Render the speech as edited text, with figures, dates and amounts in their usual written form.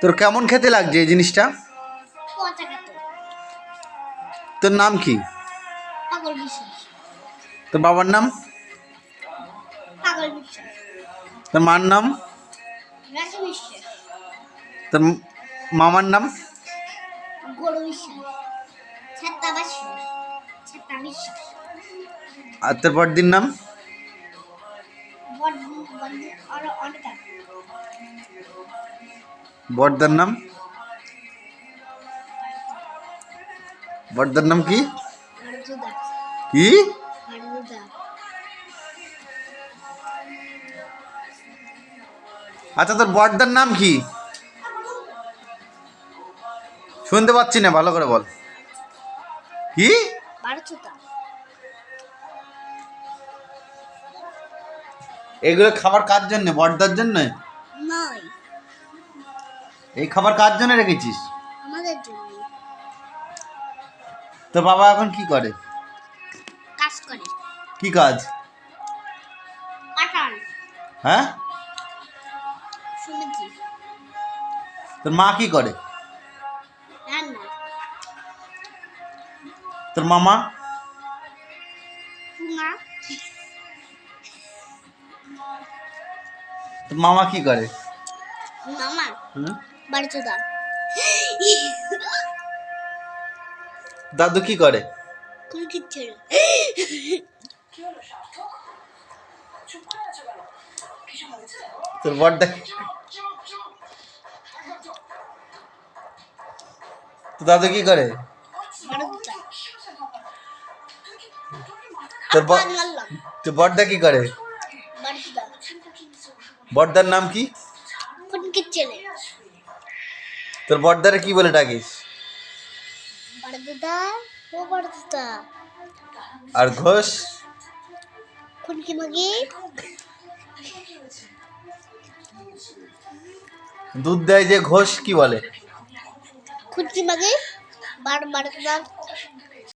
তোর কেমন খেতে লাগছে এই জিনিসটা? তোর নাম কি? তোর বাবার নাম? তোর মার নাম? তোর মামার নাম? আর তোর বড়দির নাম? বড়দার নাম? বড়দার নাম কি? কি? আচ্ছা, তোর বড়দার নাম কি? শুনতে পাচ্ছি না, ভালো করে বল। কি? এগুলো খাবার কার জন্য? বড়দার জন্য? এই খাবার কার জন্য রেখেছিস? আমাদের জন্য। তোর বাবা এখন কি করে? কাজ করে। কি কাজ? কাটান। হ্যাঁ? শুনেছি। তোর মা কি করে? রান্না। তোর মামা? না। তোর মামা কি করে? মামা বাড়ি চোদা। দাদু কি করে? কোন কিচ্ছে? তোর বড়দা? তোর দাদু কি করে? তোর বড়দা কি করে? বড়দার নাম কি? কোন কিচ্ছে? তোর বড়দারে কি বলে ডাকিস? বড়দা ও বড়দা। আর ঘোষ? কোন কি মাগি? দুধ দেয় যে ঘোষ কি বলে? খুঁজছি মাগি। বড়দা।